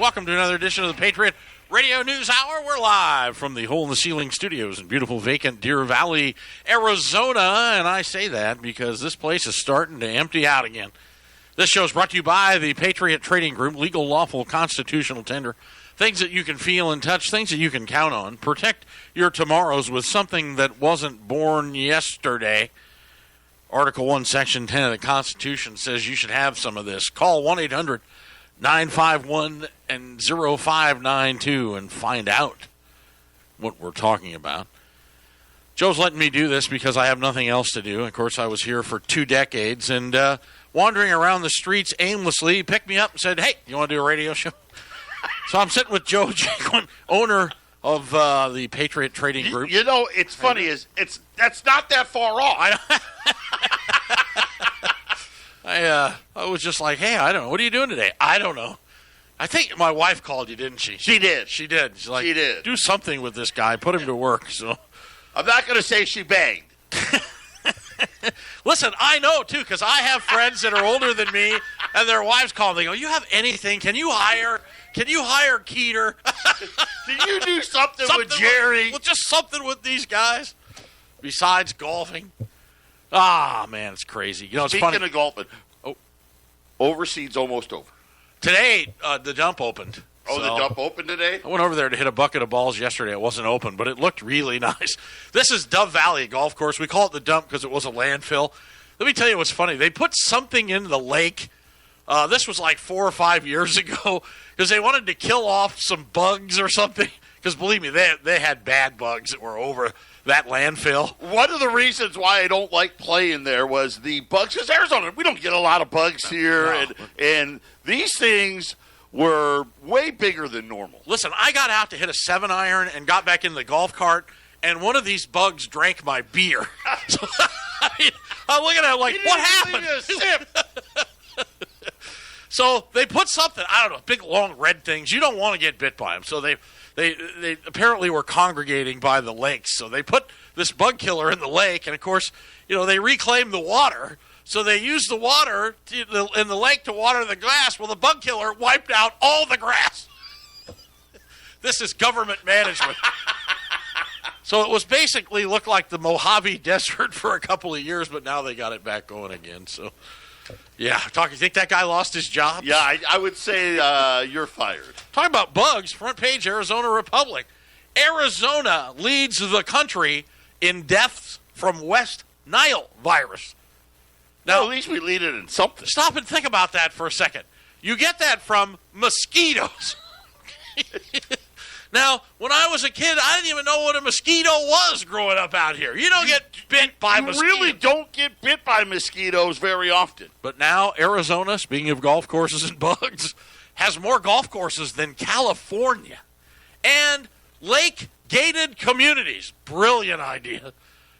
welcome to another edition of the Patriot Radio News Hour. We're live from the Hole in the Ceiling studios in beautiful, vacant Deer Valley, Arizona. And I say that because this place is starting to empty out again. This show is brought to you by the Patriot Trading Group, legal, lawful, constitutional tender. Things that you can feel and touch, things that you can count on. Protect your tomorrows with something that wasn't born yesterday. Article 1, Section 10 of the Constitution says you should have some of this. Call 1-800-951-0592 and find out what we're talking about. Joe's letting me do this because I have nothing else to do. Of course, I was here for 2 decades, and wandering around the streets aimlessly, he picked me up and said, hey, you want to do a radio show? So I'm sitting with Joe Jaquin, owner of the Patriot Trading Group. You know, it's funny. That's not that far off. I was just like, hey, I don't know. What are you doing today? I don't know. I think my wife called you, didn't she? She did. She did. She's like, she did. Do something with this guy. Put him to work. So I'm not going to say she banged. Listen, I know, too, because I have friends that are older than me, and their wives call. They go, you have anything? Can you hire Keeter? Can you do something with Jerry? Just something with these guys besides golfing. Ah, man, it's crazy. You know, it's funny. Speaking of golfing, overseed's almost over. Today, the dump opened. Oh, the dump opened today? I went over there to hit a bucket of balls yesterday. It wasn't open, but it looked really nice. This is Dove Valley Golf Course. We call it the dump because it was a landfill. Let me tell you what's funny. They put something in the lake. This was like 4 or 5 years ago because they wanted to kill off some bugs or something. Because believe me, they had bad bugs that were over that landfill. One of the reasons why I don't like playing there was the bugs. Because Arizona, we don't get a lot of bugs here. No. And these things were way bigger than normal. Listen, I got out to hit a 7-iron and got back in the golf cart, and one of these bugs drank my beer. So, I'm looking at it like, what happened? So they put something, I don't know, big long red things. You don't want to get bit by them. So they apparently were congregating by the lakes. So they put this bug killer in the lake, and of course, you know, they reclaimed the water. So they used the water in the lake to water the grass. Well, the bug killer wiped out all the grass. This is government management. So it was basically looked like the Mojave Desert for a couple of years, but now they got it back going again. So, yeah. You think that guy lost his job? Yeah, I would say you're fired. Talking about bugs, front page, Arizona Republic. Arizona leads the country in deaths from West Nile virus. Now, well, at least we lead it in something. Stop and think about that for a second. You get that from mosquitoes. Now, when I was a kid, I didn't even know what a mosquito was growing up out here. You don't get bit by mosquitoes. You really don't get bit by mosquitoes very often. But now Arizona, speaking of golf courses and bugs, has more golf courses than California. And lake-gated communities. Brilliant idea.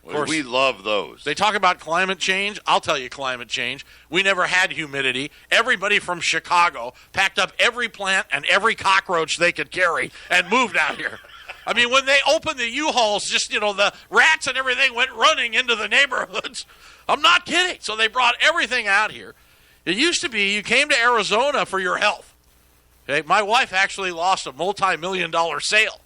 Of course, we love those. They talk about climate change. I'll tell you climate change. We never had humidity. Everybody from Chicago packed up every plant and every cockroach they could carry and moved out here. I mean, when they opened the U-Hauls, just, you know, the rats and everything went running into the neighborhoods. I'm not kidding. So they brought everything out here. It used to be you came to Arizona for your health. Okay? My wife actually lost a multi-million-dollar sale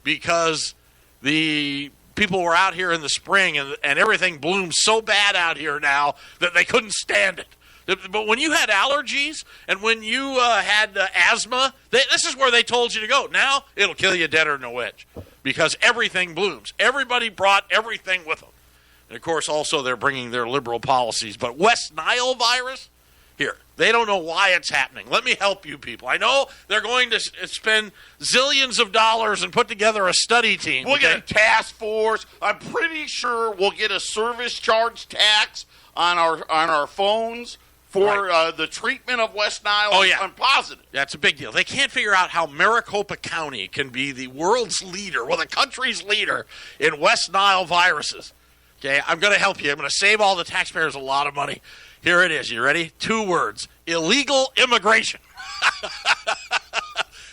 because the people were out here in the spring, and everything blooms so bad out here now that they couldn't stand it. But when you had allergies and when you had asthma, this is where they told you to go. Now it'll kill you deader than a witch because everything blooms. Everybody brought everything with them. And, of course, also they're bringing their liberal policies. But West Nile virus, here, they don't know why it's happening. Let me help you people. I know they're going to spend zillions of dollars and put together a study team. We'll get a task force. I'm pretty sure we'll get a service charge tax on our phones for the treatment of West Nile. Oh, yeah. I'm positive. That's a big deal. They can't figure out how Maricopa County can be the world's leader, well, the country's leader in West Nile viruses. Okay, I'm going to help you. I'm going to save all the taxpayers a lot of money. Here it is. You ready? 2 words. Illegal immigration.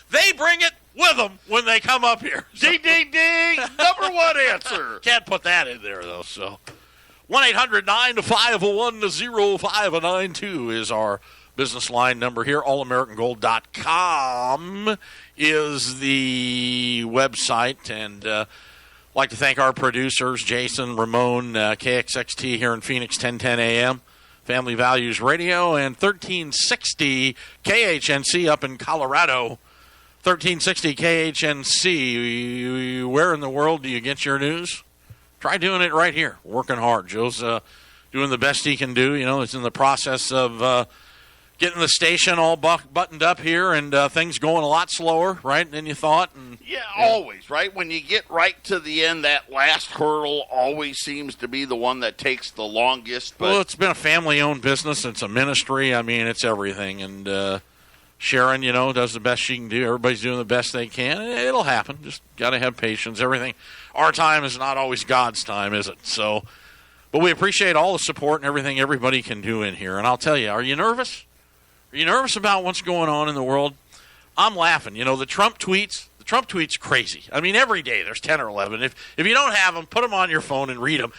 They bring it with them when they come up here. Ding, ding, ding. Number one answer. Can't put that in there, though. So 1-800-951-0592 is our business line number here. allamericangold.com is the website. And I'd like to thank our producers, Jason, Ramon, KXXT here in Phoenix, 1010 a.m., Family Values Radio, and 1360 KHNC up in Colorado. 1360 KHNC. Where in the world do you get your news? Try doing it right here. Working hard. Joe's doing the best he can do. You know, he's in the process of getting the station all buttoned up here, and things going a lot slower, right, than you thought. And, yeah, always, right? When you get right to the end, that last hurdle always seems to be the one that takes the longest. But well, it's been a family-owned business. It's a ministry. I mean, it's everything. And Sharon, you know, does the best she can do. Everybody's doing the best they can. It'll happen. Just got to have patience. Everything. Our time is not always God's time, is it? So, but we appreciate all the support and everything everybody can do in here. And I'll tell you, are you nervous? Are you nervous about what's going on in the world? I'm laughing. You know, the Trump tweets crazy. I mean, every day there's 10 or 11. If you don't have them, put them on your phone and read them.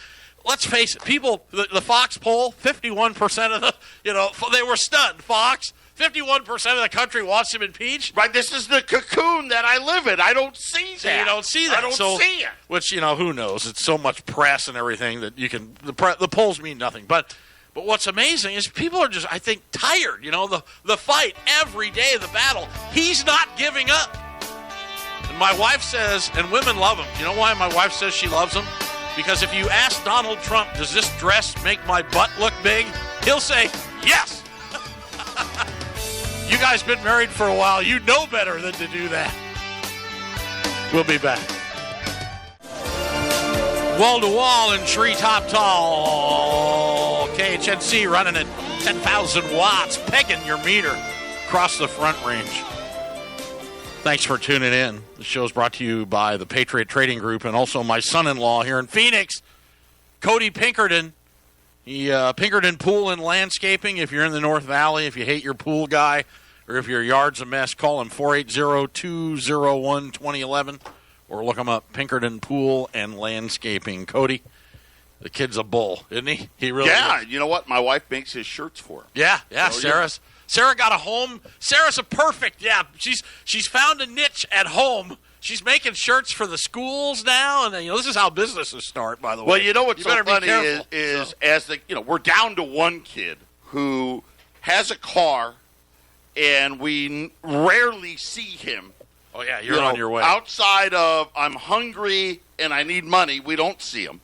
Let's face it, people, the Fox poll, 51% of they were stunned. Fox, 51% of the country wants him impeached. Right, this is the cocoon that I live in. I don't see that. So you don't see that. I don't see it. Which, you know, who knows? It's so much press and everything that you can. The polls mean nothing. But what's amazing is people are just, I think, tired. You know, the fight every day, the battle. He's not giving up. And my wife says, and women love him. You know why my wife says she loves him? Because if you ask Donald Trump, does this dress make my butt look big? He'll say, yes. You guys been married for a while. You know better than to do that. We'll be back. Wall to wall and treetop tall. KHNC running at 10,000 watts, pegging your meter across the Front Range. Thanks for tuning in. The show's brought to you by the Patriot Trading Group and also my son-in-law here in Phoenix, Cody Pinkerton. Pinkerton Pool and Landscaping. If you're in the North Valley, if you hate your pool guy, or if your yard's a mess, call him 480-201-2011, or look him up, Pinkerton Pool and Landscaping. Cody, the kid's a bull, isn't he? He really is. You know what? My wife makes his shirts for him. Yeah, Sarah got a home. Sarah's a perfect, she's found a niche at home. She's making shirts for the schools now, and this is how businesses start, by the way. Well, you know what's so funny is we're down to one kid who has a car, and we rarely see him. Oh, yeah, you're on your way. Outside of I'm hungry and I need money, we don't see him.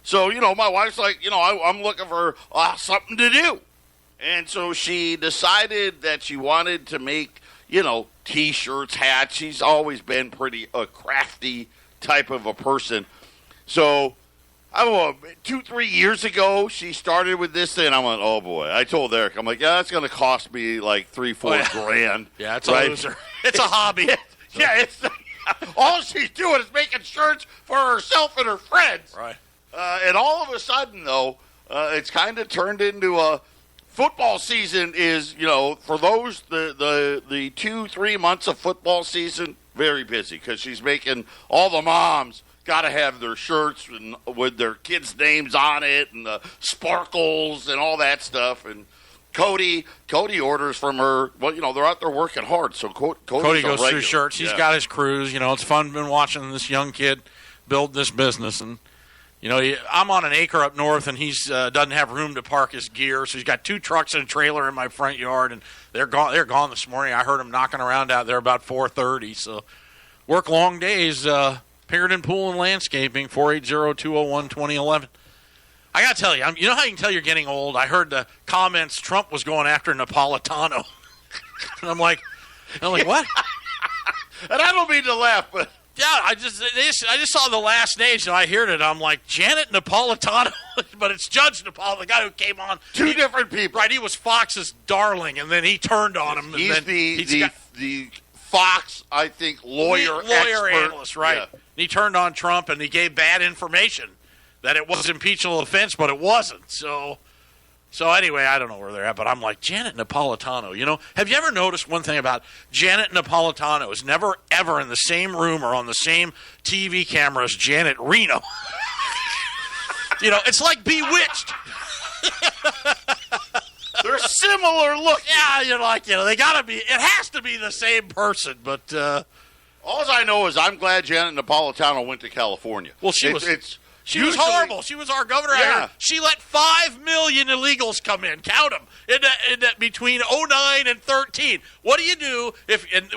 So, my wife's like, I'm looking for something to do. And so she decided that she wanted to make, T-shirts, hats. She's always been a crafty type of a person. So, I don't know, 2-3 years ago, she started with this thing. I went, oh, boy. I told Eric, I'm like, yeah, it's going to cost me like $3-4 grand. Yeah, it's a loser. It's a hobby. Yeah, all she's doing is making shirts for herself and her friends. Right. And all of a sudden, though, it's kind of turned into a football season is, for those, the 2-3 months of football season, very busy because she's making all the moms got to have their shirts and with their kids' names on it and the sparkles and all that stuff. And Cody orders from her. Well, they're out there working hard. So Cody goes through shirts. He's got his crews. It's fun. Been watching this young kid build this business, and I'm on an acre up north, and he's doesn't have room to park his gear, so he's got 2 trucks and a trailer in my front yard, and they're gone. They're gone this morning. I heard him knocking around out there about 4:30. So work long days. Pinkerton Pool and Landscaping, 480-201-2011. I got to tell you, you know how you can tell you're getting old? I heard the comments Trump was going after Napolitano. And I'm like, what? And I don't mean to laugh, but... Yeah, I just saw the last name, so I heard it. I'm like, Janet Napolitano, but it's Judge Napolitano, the guy who came on. Two different people. Right, he was Fox's darling, and then he turned on him. He's the Fox, I think, lawyer expert. Analyst, right? Yeah. He turned on Trump, and he gave bad information that it was impeachable offense, but it wasn't. So anyway, I don't know where they're at, but I'm like, Janet Napolitano, have you ever noticed one thing about Janet Napolitano is never, ever in the same room or on the same TV camera as Janet Reno? It's like Bewitched. There's similar look. Yeah, you're like, they got to be, it has to be the same person, but. All I know is I'm glad Janet Napolitano went to California. Well, she was horrible. She was our governor. Yeah. She let 5 million illegals come in. Count them between 2009 and 13. What do you do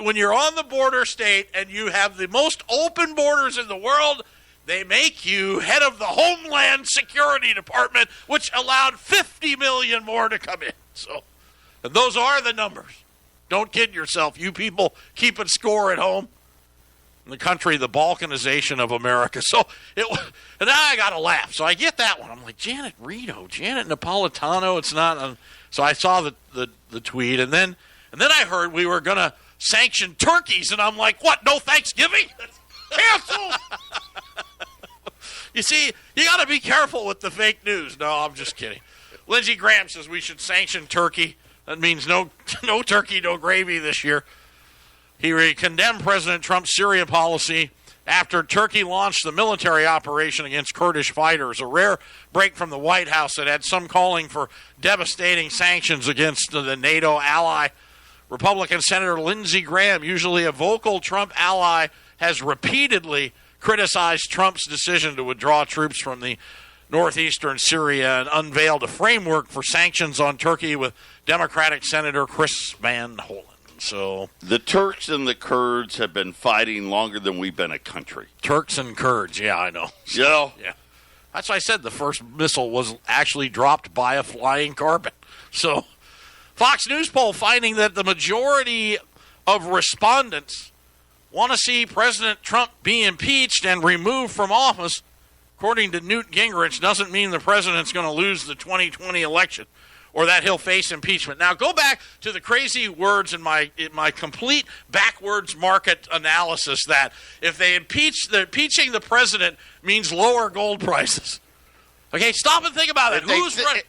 when you're on the border state and you have the most open borders in the world? They make you head of the Homeland Security Department, which allowed 50 million more to come in. So, and those are the numbers. Don't kid yourself. You people keeping score at home. In the country, the balkanization of America. So, and now I got to laugh. So I get that one. I'm like, Janet Napolitano. It's not. So I saw the tweet, and then I heard we were going to sanction turkeys, and I'm like, what? No Thanksgiving? Cancel. You see, you got to be careful with the fake news. No, I'm just kidding. Lindsey Graham says we should sanction turkey. That means no turkey, no gravy this year. He condemned President Trump's Syria policy after Turkey launched the military operation against Kurdish fighters, a rare break from the White House that had some calling for devastating sanctions against the NATO ally. Republican Senator Lindsey Graham, usually a vocal Trump ally, has repeatedly criticized Trump's decision to withdraw troops from the northeastern Syria and unveiled a framework for sanctions on Turkey with Democratic Senator Chris Van Hollen. So the Turks and the Kurds have been fighting longer than we've been a country. Turks and Kurds, yeah, I know. Yeah. That's why I said the first missile was actually dropped by a flying carpet. So Fox News poll finding that the majority of respondents want to see President Trump be impeached and removed from office, according to Newt Gingrich, doesn't mean the president's going to lose the 2020 election or that he'll face impeachment. Now, go back to the crazy words in my complete backwards market analysis that if they impeaching the president means lower gold prices. Okay, stop and think about it.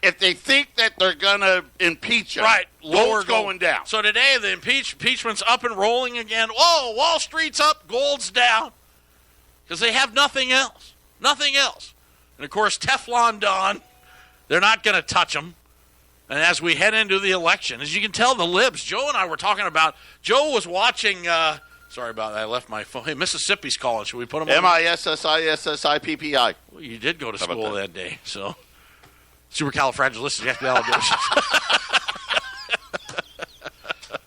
If they think that they're going to impeach him, right, lower gold's going down. So today the impeachment's up and rolling again. Whoa, Wall Street's up, gold's down. Because they have nothing else. Nothing else. And, of course, Teflon Don, they're not going to touch them. And as we head into the election, as you can tell, the libs, Joe and I were talking about, Joe was watching, sorry about that, I left my phone. Hey, Mississippi's calling. Should we put him on? MISSISSIPPI. Well, you did go to school that day, so. Supercalifragilisticexpialidocious.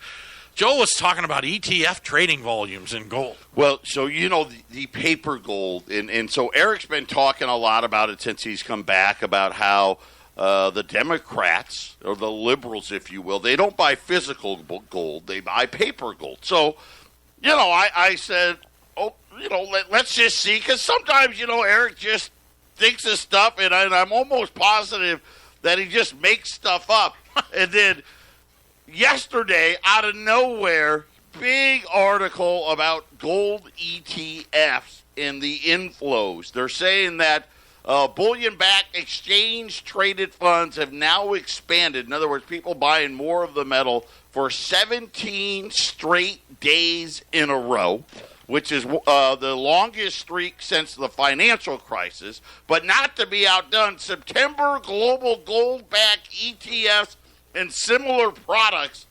Joe was talking about ETF trading volumes in gold. Well, so the paper gold, and so Eric's been talking a lot about it since he's come back, about how the Democrats, or the liberals, if you will, they don't buy physical gold, they buy paper gold. So, I said, let's just see, because sometimes, Eric just thinks of stuff, and I'm almost positive that he just makes stuff up. And then yesterday, out of nowhere, big article about gold ETFs and the inflows. They're saying that bullion-backed exchange-traded funds have now expanded. In other words, people buying more of the metal for 17 straight days in a row, which is the longest streak since the financial crisis. But not to be outdone, September global gold-backed ETFs and similar products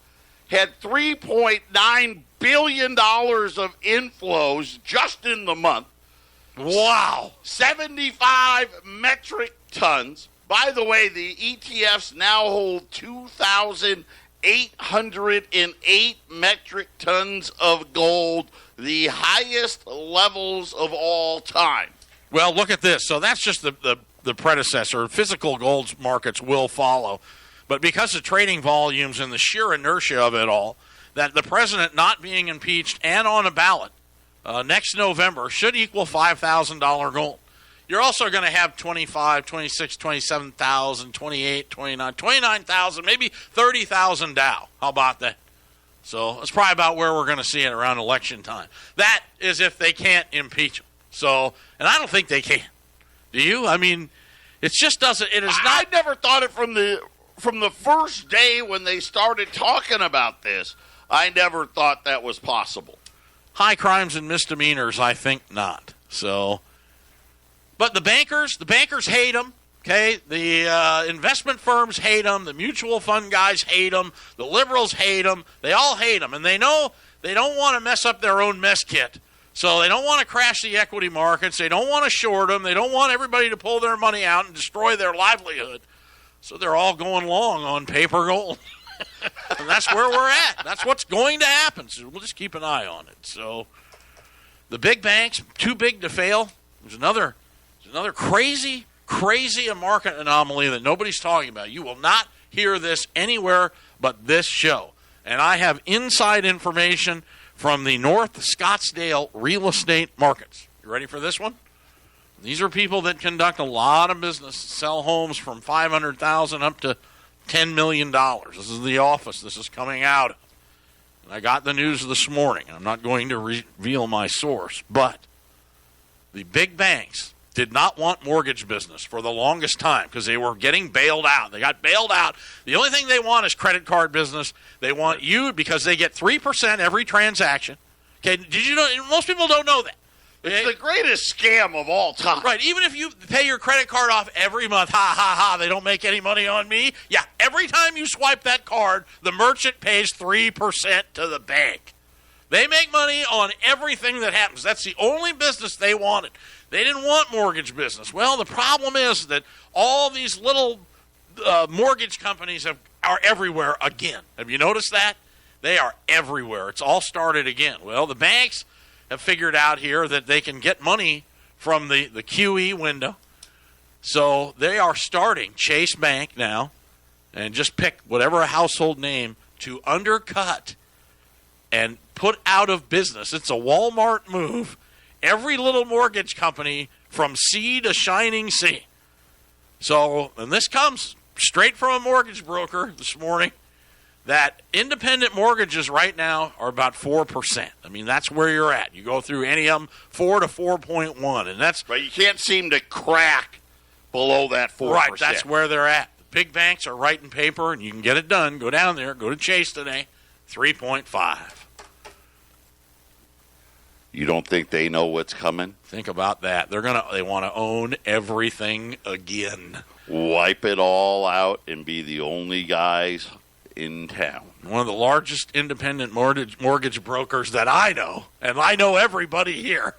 had $3.9 billion of inflows just in the month. Wow. 75 metric tons. By the way, the ETFs now hold 2,808 metric tons of gold, the highest levels of all time. Well, look at this. So that's just the predecessor. Physical gold markets will follow. But because of trading volumes and the sheer inertia of it all, that the president not being impeached and on a ballot next November should equal $5,000 gold. You're also going to have 25, 26, 27,000, 28, 29, 29,000, maybe 30,000 Dow. How about that? So that's probably about where we're going to see it around election time. That is if they can't impeach him. So, and I don't think they can. Do you? I mean, it just doesn't. It is not. I never thought it from the first day when they started talking about this. I never thought that was possible. High crimes and misdemeanors, I think not. So, but the bankers hate them. Okay, the investment firms hate them. The mutual fund guys hate them. The liberals hate them. They all hate them, and they know they don't want to mess up their own mess kit. So they don't want to crash the equity markets. They don't want to short them. They don't want everybody to pull their money out and destroy their livelihood. So they're all going long on paper gold. And that's where we're at. That's what's going to happen. So we'll just keep an eye on it. So the big banks, too big to fail. There's another crazy market anomaly that nobody's talking about. You will not hear this anywhere but this show. And I have inside information from the North Scottsdale real estate markets. You ready for this one? These are people that conduct a lot of business, sell homes from $500,000 up to $10 million. This is the office this is coming out of. And I got the news this morning. I'm not going to reveal my source, but the big banks did not want mortgage business for the longest time because they were getting bailed out. They got bailed out. The only thing they want is credit card business. They want you because they get 3% every transaction. Okay, did you know? Most people don't know that. Okay? It's the greatest scam of all time. Right, even if you pay your credit card off every month, they don't make any money on me. Yeah, every time you swipe that card, the merchant pays 3% to the bank. They make money on everything that happens. That's the only business they wanted. They didn't want mortgage business. Well, the problem is that all these little mortgage companies are everywhere again. Have you noticed that? They are everywhere. It's all started again. Well, the banks have figured out here that they can get money from the QE window. So they are starting Chase Bank now, and just pick whatever household name to undercut and put out of business. It's a Walmart move. Every little mortgage company from sea to shining sea. So, and this comes straight from a mortgage broker this morning, that independent mortgages right now are about 4%. I mean, that's where you're at. You go through any of them, 4 to 4.1, and that's... But you can't seem to crack below that 4%. Right, that's where they're at. The big banks are writing paper, and you can get it done. Go down there, go to Chase today, 3.5. You don't think they know what's coming? Think about that. They want to own everything again. Wipe it all out and be the only guys in town. One of the largest independent mortgage brokers that I know, and I know everybody here,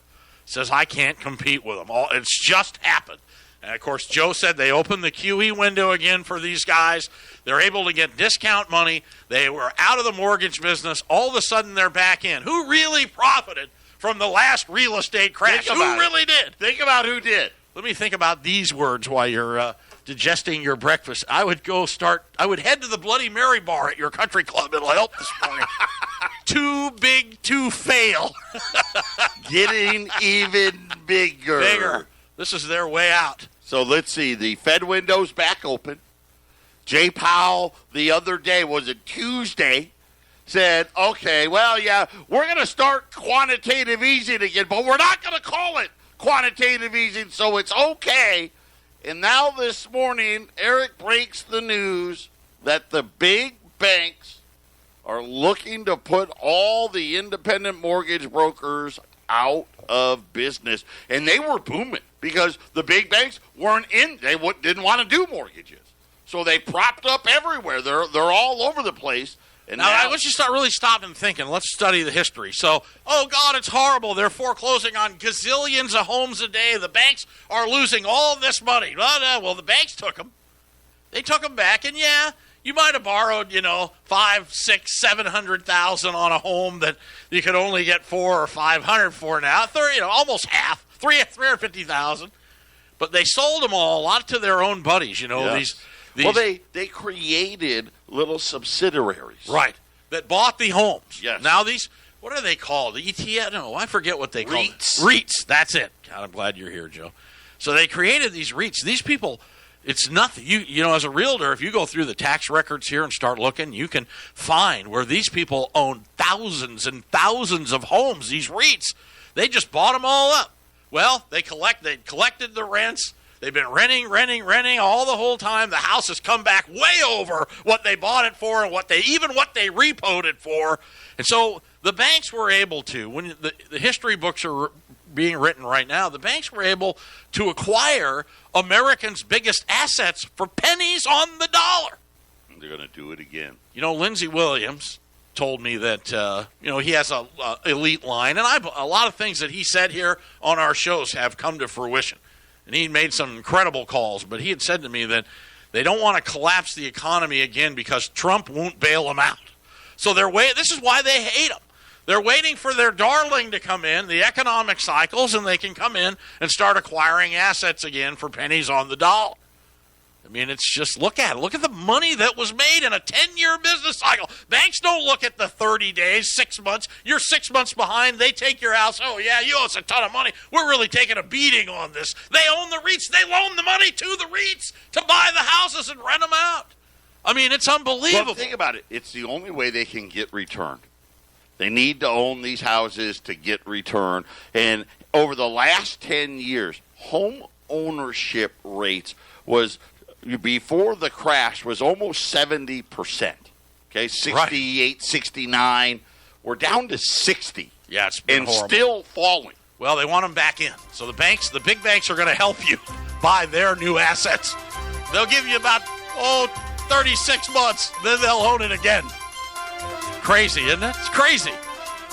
says I can't compete with them. It's just happened. And, of course, Joe said they opened the QE window again for these guys. They're able to get discount money. They were out of the mortgage business. All of a sudden, they're back in. Who really profited from the last real estate crash? Who really did? Think about who did. Let me think about these words while you're digesting your breakfast. I would head to the Bloody Mary bar at your country club. It'll help this morning. Too big to fail. Getting even bigger. Bigger. This is their way out. So let's see. The Fed window's back open. Jay Powell the other day, was it Tuesday, said, okay, well, yeah, we're going to start quantitative easing again, but we're not going to call it quantitative easing, so it's okay. And now this morning, Eric breaks the news that the big banks are looking to put all the independent mortgage brokers out of business. And they were booming because the big banks weren't in. They didn't want to do mortgages. So they propped up everywhere. They're all over the place. And now let's just really stop and think, and let's study the history. So, oh, God, it's horrible. They're foreclosing on gazillions of homes a day. The banks are losing all this money. Well, the banks took them. They took them back, and, yeah, you might have borrowed, $500,000, $600,000, $700,000 on a home that you could only get $400,000 or $500,000 for now. Almost half, $350,000. But they sold them all, a lot to their own buddies, Yes. Well, they created little subsidiaries. Right. That bought the homes. Yes. Now these, what are they called? The ETF? No, I forget what they call it. REITs. REITs. That's it. God, I'm glad you're here, Joe. So they created these REITs. These people, it's nothing. You as a realtor, if you go through the tax records here and start looking, you can find where these people own thousands and thousands of homes, these REITs. They just bought them all up. Well, they collected the rents. They've been renting all the whole time. The house has come back way over what they bought it for and what they repoed it for. And so the banks were able to, when the history books are being written right now, the banks were able to acquire Americans' biggest assets for pennies on the dollar. They're going to do it again. Lindsey Williams told me that, he has a elite line, and a lot of things that he said here on our shows have come to fruition. And he made some incredible calls, but he had said to me that they don't want to collapse the economy again because Trump won't bail them out. So this is why they hate him. They're waiting for their darling to come in, the economic cycles, and they can come in and start acquiring assets again for pennies on the dollar. I mean, it's just, look at it. Look at the money that was made in a 10-year business cycle. Banks don't look at the 30 days, 6 months. You're 6 months behind. They take your house. Oh, yeah, you owe us a ton of money. We're really taking a beating on this. They own the REITs. They loan the money to the REITs to buy the houses and rent them out. I mean, it's unbelievable. Well, think about it. It's the only way they can get return. They need to own these houses to get return. And over the last 10 years, home ownership rates was, before the crash, was almost 70%. Okay, 68, right. 69. We're down to 60. Yeah, it's been horrible. Still falling. Well, they want them back in. So the big banks are going to help you buy their new assets. They'll give you about, 36 months. Then they'll own it again. Crazy, isn't it? It's crazy.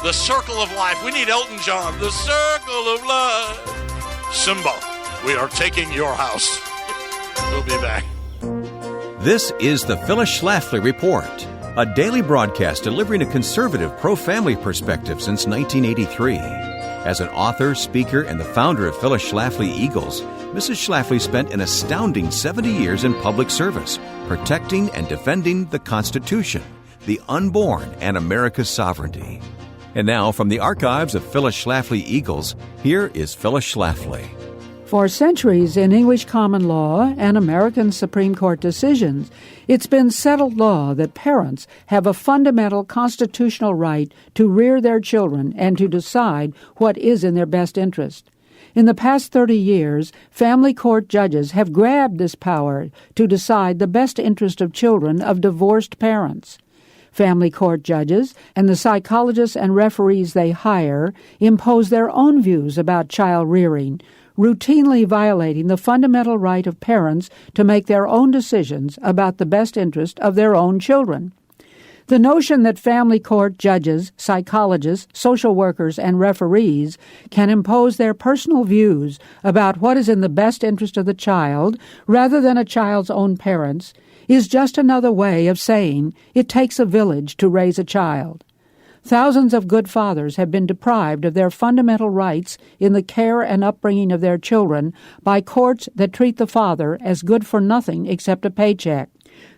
The circle of life. We need Elton John. The circle of life. Simba, we are taking your house. We'll be back. This is the Phyllis Schlafly Report, a daily broadcast delivering a conservative pro-family perspective since 1983. As an author, speaker, and the founder of Phyllis Schlafly Eagles, Mrs. Schlafly spent an astounding 70 years in public service, protecting and defending the Constitution, the unborn, and America's sovereignty. And now, from the archives of Phyllis Schlafly Eagles, here is Phyllis Schlafly. For centuries in English common law and American Supreme Court decisions, it's been settled law that parents have a fundamental constitutional right to rear their children and to decide what is in their best interest. In the past 30 years, family court judges have grabbed this power to decide the best interest of children of divorced parents. Family court judges and the psychologists and referees they hire impose their own views about child rearing, routinely violating the fundamental right of parents to make their own decisions about the best interest of their own children. The notion that family court judges, psychologists, social workers, and referees can impose their personal views about what is in the best interest of the child rather than a child's own parents is just another way of saying it takes a village to raise a child. Thousands of good fathers have been deprived of their fundamental rights in the care and upbringing of their children by courts that treat the father as good for nothing except a paycheck.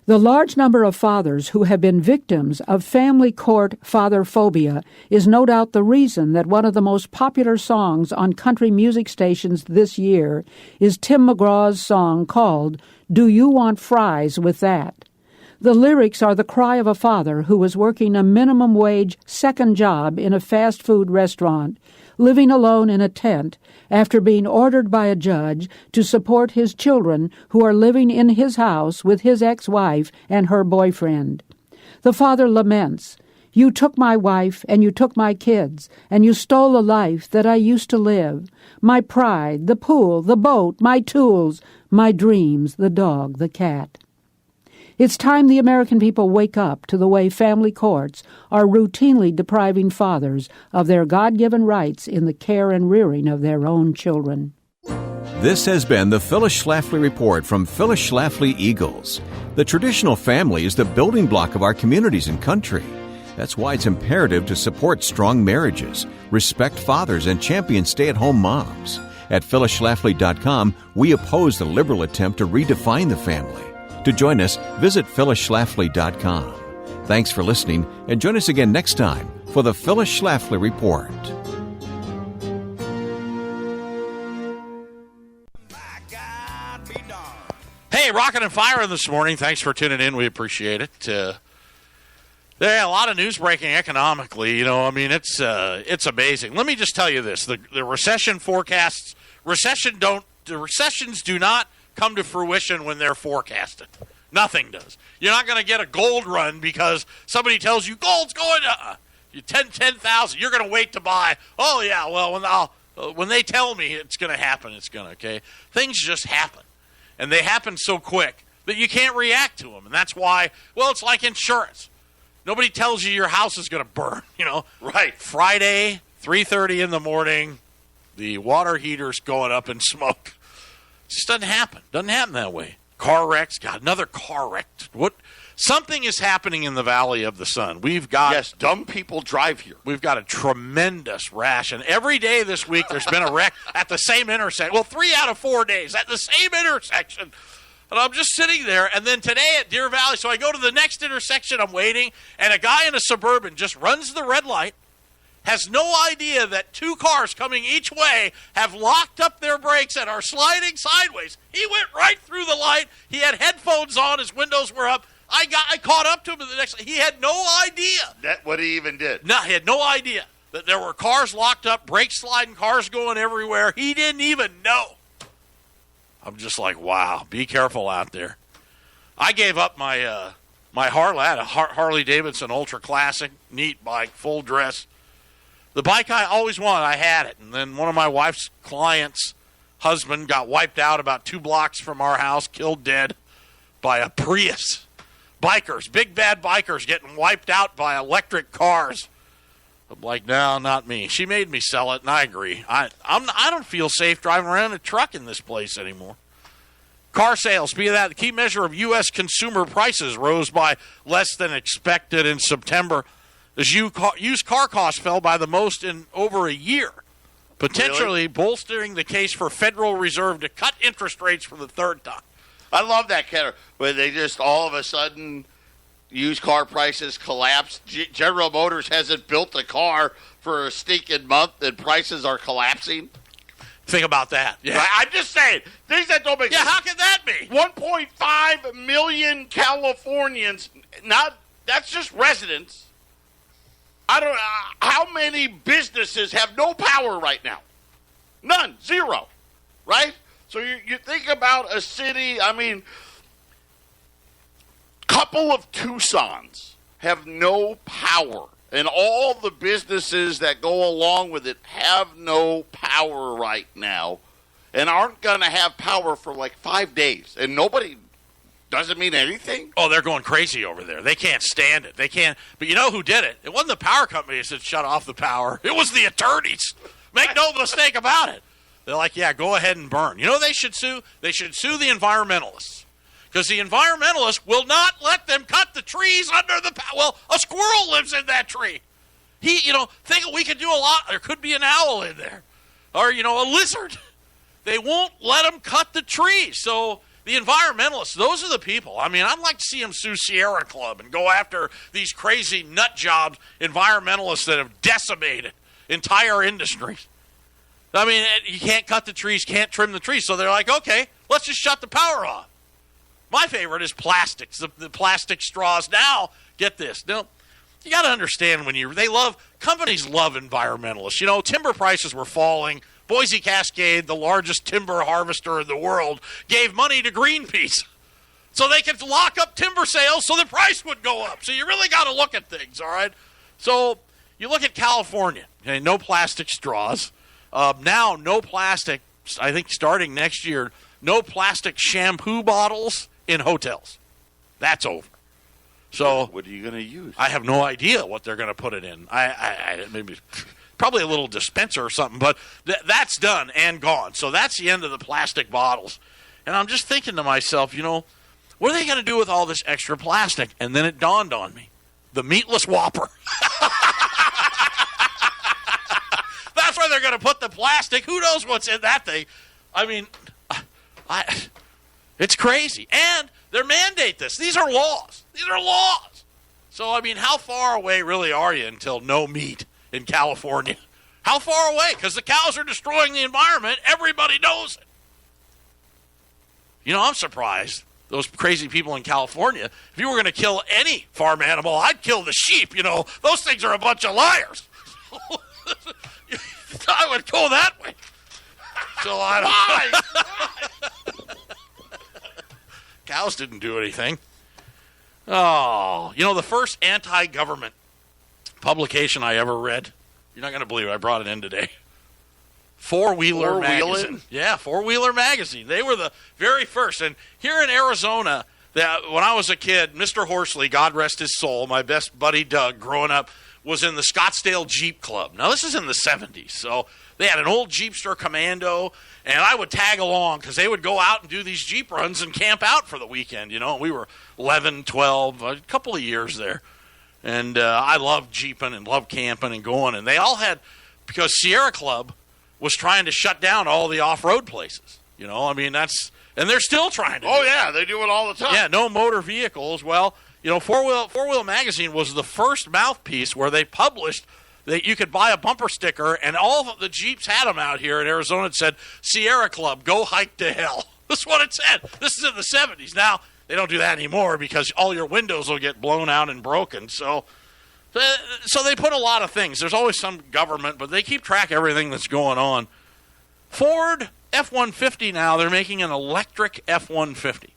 The large number of fathers who have been victims of family court father phobia is no doubt the reason that one of the most popular songs on country music stations this year is Tim McGraw's song called "Do You Want Fries With That?" The lyrics are the cry of a father who was working a minimum wage second job in a fast food restaurant, living alone in a tent after being ordered by a judge to support his children who are living in his house with his ex-wife and her boyfriend. The father laments, "You took my wife and you took my kids, and you stole a life that I used to live. My pride, the pool, the boat, my tools, my dreams, the dog, the cat." It's time the American people wake up to the way family courts are routinely depriving fathers of their God-given rights in the care and rearing of their own children. This has been the Phyllis Schlafly Report from Phyllis Schlafly Eagles. The traditional family is the building block of our communities and country. That's why it's imperative to support strong marriages, respect fathers, and champion stay-at-home moms. At phyllisschlafly.com, we oppose the liberal attempt to redefine the family. To join us, visit phyllisschlafly.com. Thanks for listening, and join us again next time for the Phyllis Schlafly Report. Hey, rocking and firing this morning. Thanks for tuning in. We appreciate it. There are a lot of news breaking economically. It's amazing. Let me just tell you this: the recession forecasts, the recessions do not come to fruition when they're forecasted. Nothing does. You're not going to get a gold run because somebody tells you gold's going to 10,000. You're going to wait to buy. Oh yeah, well When they tell me it's going to happen, it's going to, okay? Things just happen. And they happen so quick that you can't react to them. And that's why, well, it's like insurance. Nobody tells you your house is going to burn, Right. Friday, 3:30 in the morning, the water heater's going up in smoke. It just doesn't happen. Doesn't happen that way. Car wrecks. God, another car wreck. Something is happening in the Valley of the Sun. Yes, dumb people drive here. We've got a tremendous rash. And every day this week there's been a wreck at the same intersection. Well, 3 out of 4 days at the same intersection. And I'm just sitting there. And then today at Deer Valley, so I go to the next intersection, I'm waiting, and a guy in a Suburban just runs the red light, has no idea that 2 cars coming each way have locked up their brakes and are sliding sideways. He went right through the light. He had headphones on. His windows were up. I caught up to him in the next. He had no idea. That's what he even did. No, he had no idea that there were cars locked up, brakes sliding, cars going everywhere. He didn't even know. I'm just like, wow, be careful out there. I gave up my my Harley. I had a Harley Davidson Ultra Classic, neat bike, full dress. The bike I always wanted, I had it. And then one of my wife's clients' husband got wiped out about 2 blocks from our house, killed dead by a Prius. Bikers, big bad bikers getting wiped out by electric cars. I'm like, no, not me. She made me sell it, and I agree. I don't feel safe driving around a truck in this place anymore. Car sales, be that the key measure of U.S. consumer prices, rose by less than expected in September. As used car costs fell by the most in over a year, potentially bolstering the case for Federal Reserve to cut interest rates for the 3rd time. I love that kind of where they just all of a sudden used car prices collapse. General Motors hasn't built a car for a stinking month and prices are collapsing. Think about that. Yeah. Right? I'm just saying, things that don't make sense. Yeah, how can that be? 1.5 million Californians, that's just residents. I don't know how many businesses have no power right now. None. Zero. Right? So you think about a city, couple of Tucsons have no power, and all the businesses that go along with it have no power right now and aren't going to have power for like 5 days, and nobody doesn't mean anything. Oh, they're going crazy over there. They can't stand it. They can't. But you know who did it? It wasn't the power companies that shut off the power. It was the attorneys. Make no mistake about it. They're like, yeah, go ahead and burn. You know they should sue? They should sue the environmentalists. Because the environmentalists will not let them cut the trees under the power. Well, a squirrel lives in that tree. Think we could do a lot. There could be an owl in there. Or, a lizard. They won't let them cut the trees. So the environmentalists, those are the people. I'd like to see them sue Sierra Club and go after these crazy nut jobs, environmentalists that have decimated entire industries. You can't cut the trees, can't trim the trees. So they're like, okay, let's just shut the power off. My favorite is plastics, the plastic straws. Now, get this. Now, you got to understand companies love environmentalists. Timber prices were falling. Boise Cascade, the largest timber harvester in the world, gave money to Greenpeace so they could lock up timber sales so the price would go up. So you really got to look at things, all right? So you look at California, okay, no plastic straws. Now, no plastic, I think starting next year, no plastic shampoo bottles in hotels. That's over. So what are you going to use? I have no idea what they're going to put it in. Maybe probably a little dispenser or something, but that's done and gone. So that's the end of the plastic bottles. And I'm just thinking to myself, what are they going to do with all this extra plastic? And then it dawned on me, the meatless Whopper. That's where they're going to put the plastic. Who knows what's in that thing? It's crazy. And they mandate this. These are laws. So, how far away really are you until no meat in California? How far away? Because the cows are destroying the environment. Everybody knows it. I'm surprised. Those crazy people in California, if you were going to kill any farm animal, I'd kill the sheep. Those things are a bunch of liars. I would go that way. So I don't. Why? Cows didn't do anything. Oh, the first anti-government publication I ever read, you're not going to believe it, I brought it in today. Four-Wheeler Four-Wheeling? Magazine. Yeah, Four-Wheeler Magazine. They were the very first. And here in Arizona, when I was a kid, Mr. Horsley, God rest his soul, my best buddy Doug, growing up, was in the Scottsdale Jeep Club. Now, this is in the 70s, so they had an old Jeepster Commando, and I would tag along because they would go out and do these Jeep runs and camp out for the weekend. You know, we were 11, 12, a couple of years there. And I loved Jeeping and loved camping and going. And they all had, because Sierra Club was trying to shut down all the off-road places. You know, I mean, and they're still trying to. Oh, yeah, they do it all the time. Yeah, no motor vehicles. Well, you know, Four-Wheel Magazine was the first mouthpiece where they published that you could buy a bumper sticker, and all of the Jeeps had them out here in Arizona. It said, Sierra Club, go hike to hell. That's what it said. This is in the 70s. Now, they don't do that anymore because all your windows will get blown out and broken. So they put a lot of things. There's always some government, but they keep track of everything that's going on. Ford F-150 now, they're making an electric F-150.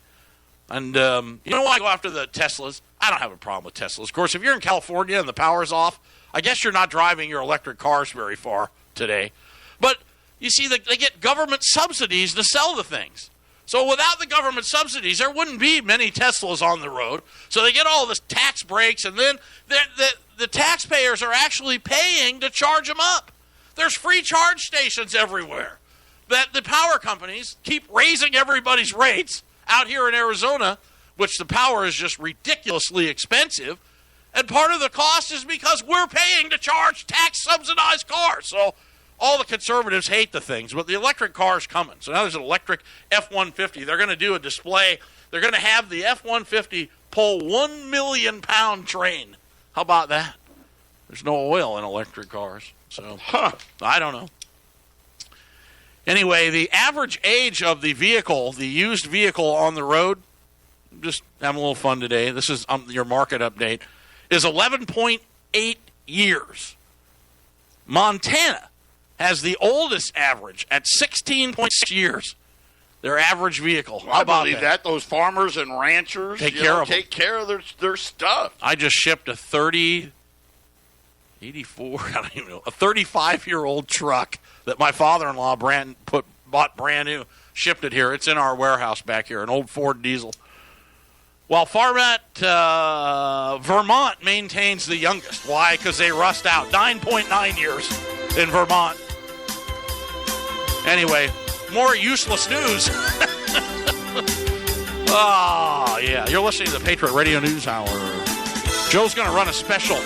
And you know why I go after the Teslas? I don't have a problem with Teslas. Of course, if you're in California and the power's off, I guess you're not driving your electric cars very far today. But you see, they get government subsidies to sell the things. So without the government subsidies, there wouldn't be many Teslas on the road. So they get all this tax breaks, and then the taxpayers are actually paying to charge them up. There's free charge stations everywhere. That the power companies keep raising everybody's rates out here in Arizona, which the power is just ridiculously expensive. And part of the cost is because we're paying to charge tax-subsidized cars. So all the conservatives hate the things, but the electric car's coming. So now there's an electric F-150. They're going to do a display. They're going to have the F-150 pull 1 million-pound train. How about that? There's no oil in electric cars. So I don't know. Anyway, the average age of the vehicle, the used vehicle on the road, just having a little fun today. This is your market update, is 11.8 years. Montana has the oldest average at 16.6 years. Their average vehicle. Well, I believe that. Those farmers and ranchers take care of their stuff. I just shipped a 35-year-old truck that my father-in-law bought brand new, shipped it here. It's in our warehouse back here, an old Ford diesel. While Farmette, Vermont maintains the youngest. Why? Because they rust out. 9.9 years in Vermont. Anyway, more useless news. Oh, yeah. You're listening to the Patriot Radio News Hour. Joe's going to run a special.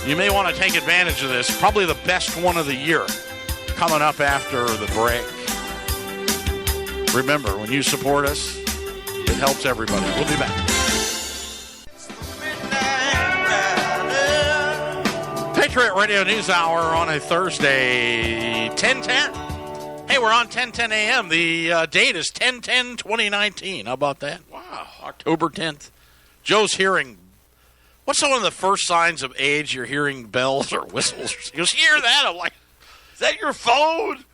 You may want to take advantage of this. Probably the best one of the year. Coming up after the break. Remember, when you support us, it helps everybody. We'll be back. Patriot Radio News Hour on a Thursday, 10:10. Hey, we're on 10:10 a.m. The date is 10/10/2019. How about that? Wow, October 10th. Joe's hearing. What's one of the first signs of age? You're hearing bells or whistles. He goes, hear that? I'm like, is that your phone?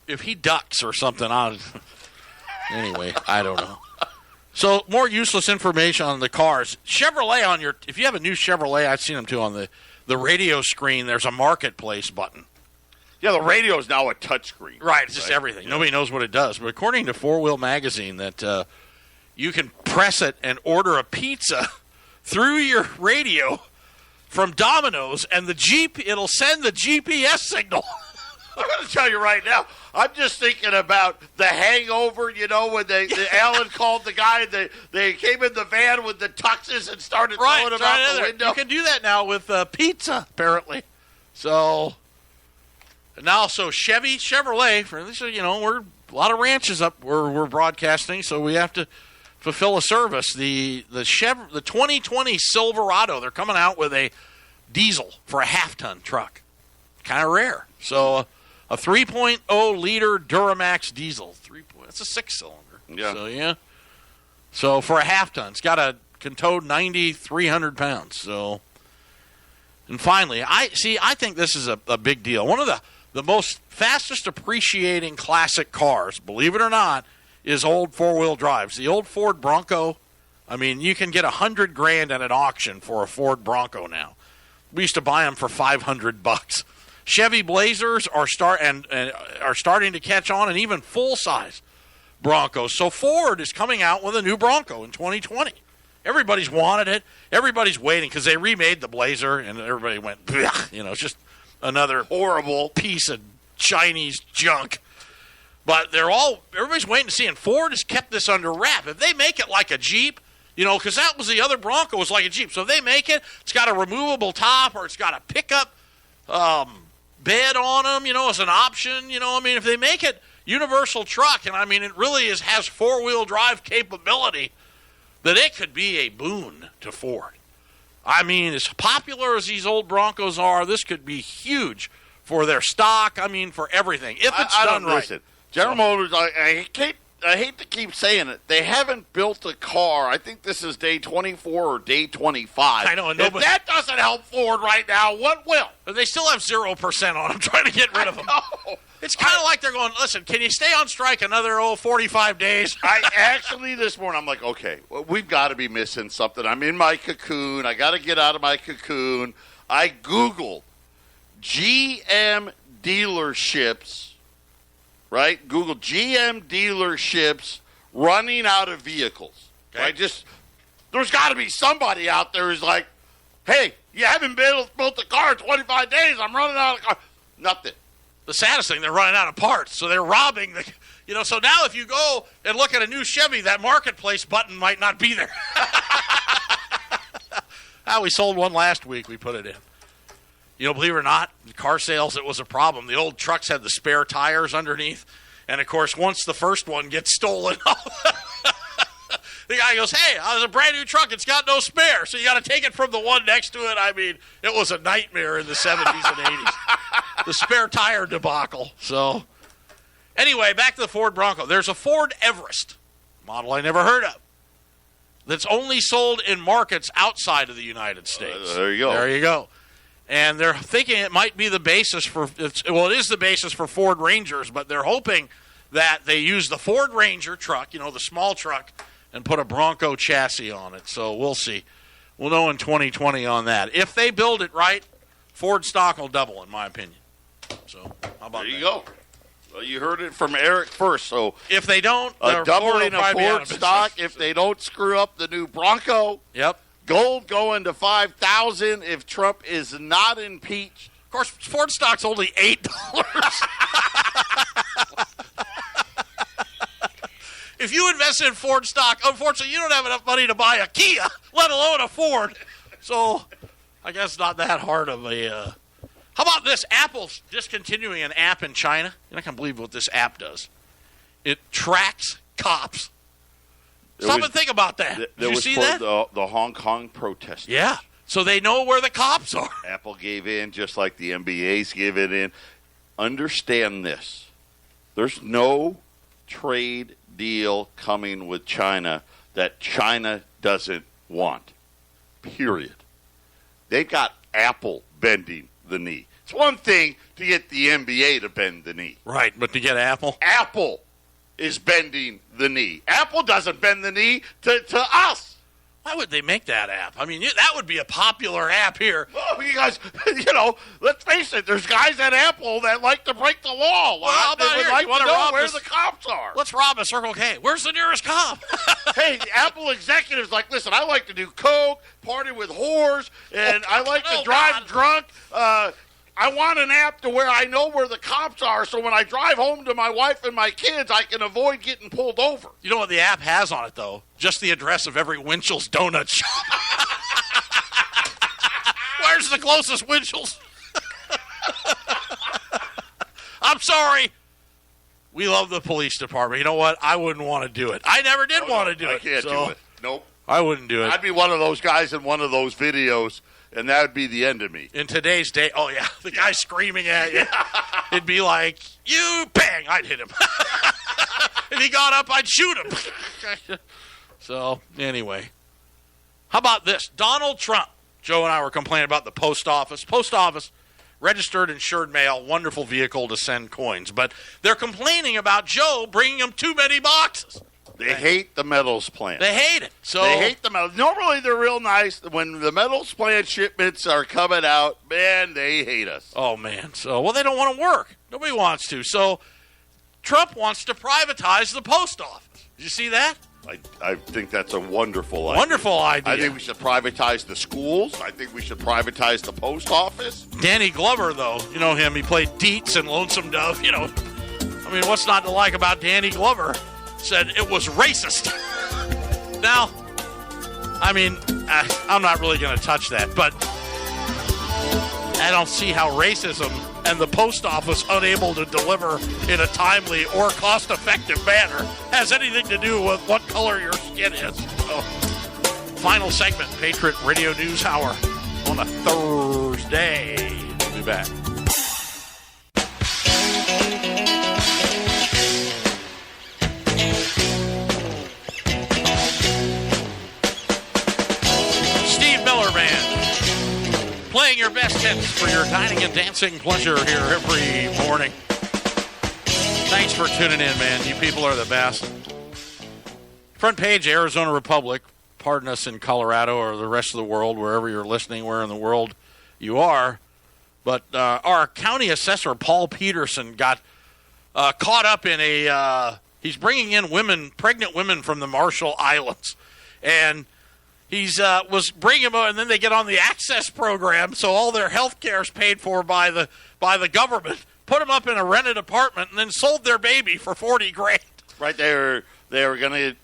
If he ducks or something, anyway, I don't know. So more useless information on the cars. Chevrolet if you have a new Chevrolet, I've seen them too on the radio screen. There's a marketplace button. Yeah, the radio is now a touchscreen. Right, it's just everything. Yeah. Nobody knows what it does. But according to Four-Wheel Magazine, that you can press it and order a pizza through your radio from Domino's, and it'll send the GPS signal. I'm going to tell you right now, I'm just thinking about The Hangover, when Alan called the guy, they came in the van with the tuxes and started throwing them out the window. You can do that now with pizza, apparently. So, now, Chevrolet, for this, we're a lot of ranches up where we're broadcasting, so we have to fulfill a service. The 2020 Silverado, they're coming out with a diesel for a half-ton truck. Kind of rare. So, a 3.0 liter Duramax diesel. That's a 6-cylinder. Yeah. So for a half ton, it's got can tow 9,300 pounds. So, and finally, I think this is a big deal. One of the most fastest appreciating classic cars, believe it or not, is old four-wheel drives. The old Ford Bronco. I mean, you can get $100,000 at an auction for a Ford Bronco now. We used to buy them for $500. Chevy Blazers are starting to catch on, and even full-size Broncos. So Ford is coming out with a new Bronco in 2020. Everybody's wanted it. Everybody's waiting because they remade the Blazer, and everybody went, it's just another horrible piece of Chinese junk. But everybody's waiting to see, and Ford has kept this under wrap. If they make it like a Jeep, because that was the other Bronco, was like a Jeep. So if they make it, it's got a removable top, or it's got a pickup bed on them, as an option. If they make it universal truck, and it really has four-wheel drive capability, that it could be a boon to Ford. As popular as these old Broncos are, this could be huge for their stock, for everything, if it's done right. Listen, General Motors, I hate to keep saying it, they haven't built a car. I think this is day 24 or day 25. I know. And if that doesn't help Ford right now, what will? They still have 0% on them, trying to get rid of them. It's kind of like they're going, listen, can you stay on strike another 45 days? This morning, I'm like, okay, well, we've got to be missing something. I'm in my cocoon. I got to get out of my cocoon. I Googled GM dealerships, right? Google GM dealerships running out of vehicles. Okay. There's got to be somebody out there who's like, hey, you haven't built a car in 25 days. I'm running out of car. Nothing. The saddest thing, they're running out of parts, so they're robbing the, so now if you go and look at a new Chevy, that marketplace button might not be there. We sold one last week. We put it in. Believe it or not, car sales, it was a problem. The old trucks had the spare tires underneath, and of course, once the first one gets stolen, the guy goes, hey, there's a brand new truck. It's got no spare, so you got to take it from the one next to it. It was a nightmare in the 70s and 80s. The spare tire debacle. So, anyway, back to the Ford Bronco. There's a Ford Everest, model I never heard of, that's only sold in markets outside of the United States. There you go. And they're thinking it might be the basis for, it is the basis for Ford Rangers, but they're hoping that they use the Ford Ranger truck, the small truck, and put a Bronco chassis on it. So we'll see. We'll know in 2020 on that. If they build it right, Ford stock will double, in my opinion. So how about that? There you go. Well, you heard it from Eric first. So if they don't, a doubling of Ford stock. If they don't screw up the new Bronco. Yep. Gold going to $5,000 if Trump is not impeached. Of course, Ford stock's only $8. If you invested in Ford stock, unfortunately, you don't have enough money to buy a Kia, let alone a Ford. So I guess not that hard of a... How about this? Apple's discontinuing an app in China. You're not going to believe what this app does. It tracks cops. Stop and think about that. Did you see that? The Hong Kong protesters. Yeah. So they know where the cops are. Apple gave in just like the NBA's give it in. Understand this. There's no trade deal coming with China that China doesn't want. Period. They've got Apple bending the knee. It's one thing to get the NBA to bend the knee. Right, but to get Apple? Apple is bending the knee. Apple doesn't bend the knee to us. Why would they make that app? That would be a popular app here. Well, you guys, let's face it, there's guys at Apple that like to break the law. Well, how about they would here? like You want to to know rob where this? the cops are. Let's rob a Circle K. Where's the nearest cop? Hey, the Apple executives like, listen, I like to do coke, party with whores, and I like to drive drunk. I want an app to where I know where the cops are, so when I drive home to my wife and my kids, I can avoid getting pulled over. You know what the app has on it, though? Just the address of every Winchell's donut shop. Where's the closest Winchell's? I'm sorry. We love the police department. You know what? I wouldn't want to do it. I never did want to do it. I can't do it. Nope. I wouldn't do it. I'd be one of those guys in one of those videos, and that would be the end of me. In today's day, oh, yeah, the guy screaming at you. It'd be like, you, bang, I'd hit him. If he got up, I'd shoot him. So, anyway. How about this? Donald Trump. Joe and I were complaining about the post office. Post office, registered insured mail, wonderful vehicle to send coins. But they're complaining about Joe bringing them too many boxes. They hate the metals plant. They hate it. So they hate the metals. Normally, they're real nice. When the metals plant shipments are coming out, man, they hate us. Oh, man. So, well, they don't want to work. Nobody wants to. So Trump wants to privatize the post office. Did you see that? I think that's a wonderful idea. Wonderful idea. I think we should privatize the schools. I think we should privatize the post office. Danny Glover, though, you know him. He played Dietz and Lonesome Dove. You know, I mean, what's not to like about Danny Glover? Said it was racist. Now, I mean, I'm not really going to touch that, but I don't see how racism and the post office unable to deliver in a timely or cost-effective manner has anything to do with what color your skin is. So, final segment, Patriot Radio News Hour on a Thursday. We'll be back. Steve Miller Band. Playing your best hits for your dining and dancing pleasure here every morning. Thanks for tuning in, man. You people are the best. Front page, Arizona Republic. Pardon us in Colorado or the rest of the world, wherever you're listening, where in the world you are. But our county assessor, Paul Peterson, got caught up in he's bringing in pregnant women from the Marshall Islands. And he's was bringing them, and then they get on the Access program, so all their health care is paid for by the government. Put them up in a rented apartment, and then sold their baby for $40,000. Right there, they were going to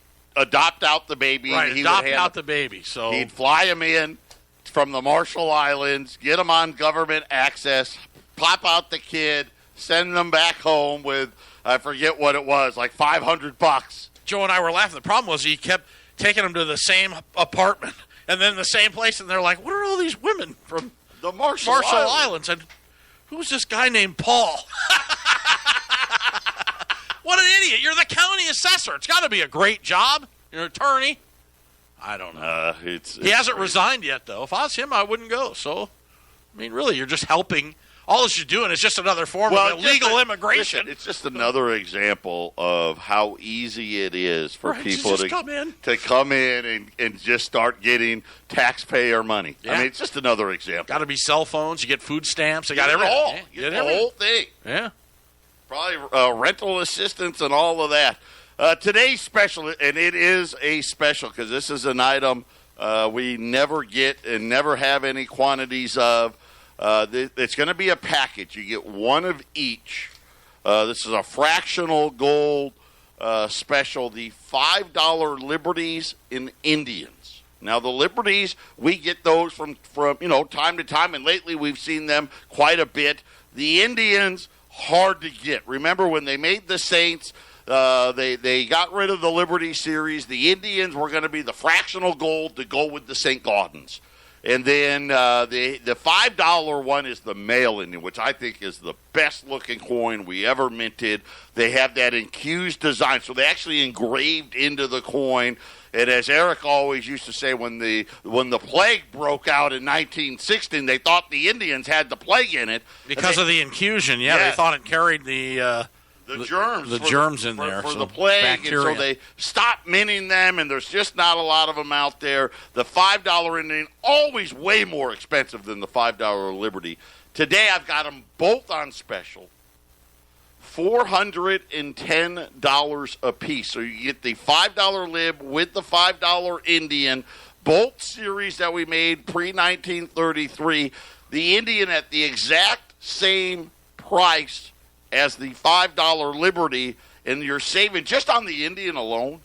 adopt out the baby. Right, adopt out the baby. So he'd fly him in from the Marshall Islands, get him on government access, pop out the kid, send them back home with I forget what it was, like $500. Joe and I were laughing. The problem was he kept taking them to the same apartment and then the same place, and they're like, what are all these women from the Marshall Islands? And who's this guy named Paul? What an idiot. You're the county assessor. It's got to be a great job. You're an attorney. I don't know. He hasn't resigned yet, though. If I was him, I wouldn't go. So, I mean, really, you're just helping. All you're doing is just another form of illegal immigration. Listen, it's just another example of how easy it is for people to come in and just start getting taxpayer money. Yeah. I mean, it's just another example. Got to be cell phones. You get food stamps. They got everything. You get the whole thing. Yeah. Probably rental assistance and all of that. Today's special, and it is a special because this is an item we never get and never have any quantities of. It's going to be a package. You get one of each. This is a fractional gold special, the $5 Liberties in Indians. Now, the Liberties, we get those from time to time, and lately we've seen them quite a bit. The Indians, hard to get. Remember when they made the Saints, they got rid of the Liberty series. The Indians were going to be the fractional gold to go with the St. Gaudens. And then the $5 one is the mail Indian, which I think is the best-looking coin we ever minted. They have that infused design, so they actually engraved into the coin. And as Eric always used to say, when the plague broke out in 1916, they thought the Indians had the plague in it. Because of the infusion, they thought it carried the germs. The germs in there. For the plague, bacteria. And so they stopped minting them, and there's just not a lot of them out there. The $5 Indian, always way more expensive than the $5 Liberty. Today I've got them both on special. $410 a piece. So you get the $5 Lib with the $5 Indian, both series that we made pre-1933. The Indian at the exact same price as the $5 Liberty, and you're saving, just on the Indian alone,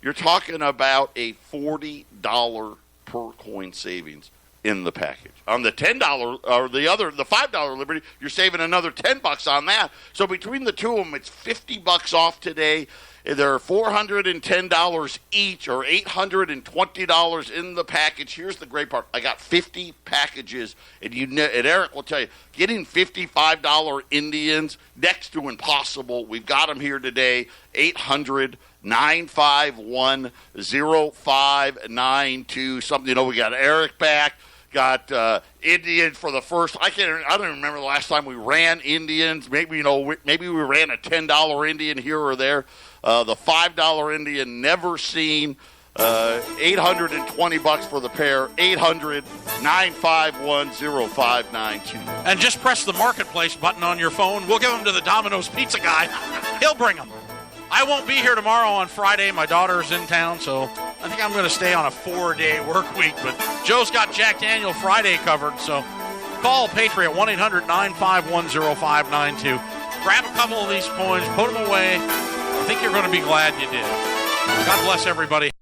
you're talking about a $40 per coin savings in the package. On the $10 or the $5 Liberty, you're saving another $10 on that. So between the two of them, it's $50 off today. They're $410 each, or $820 in the package. Here's the great part. I got 50 packages, and Eric will tell you, getting $55 Indians, next to impossible. We've got them here today, 800-951-0592. Something, we got Eric back. got Indian for the first. I don't remember the last time we ran Indians. Maybe maybe we ran a $10 Indian here or there. The $5 Indian never seen. $820 for the pair. 800-951-0592. And just press the Marketplace button on your phone. We'll give them to the Domino's pizza guy. He'll bring them. I won't be here tomorrow on Friday. My daughter's in town, so I think I'm going to stay on a 4-day work week. But Joe's got Jack Daniel Friday covered, so call Patriot 1-800-951-0592. Grab a couple of these coins, put them away. I think you're going to be glad you did. God bless everybody.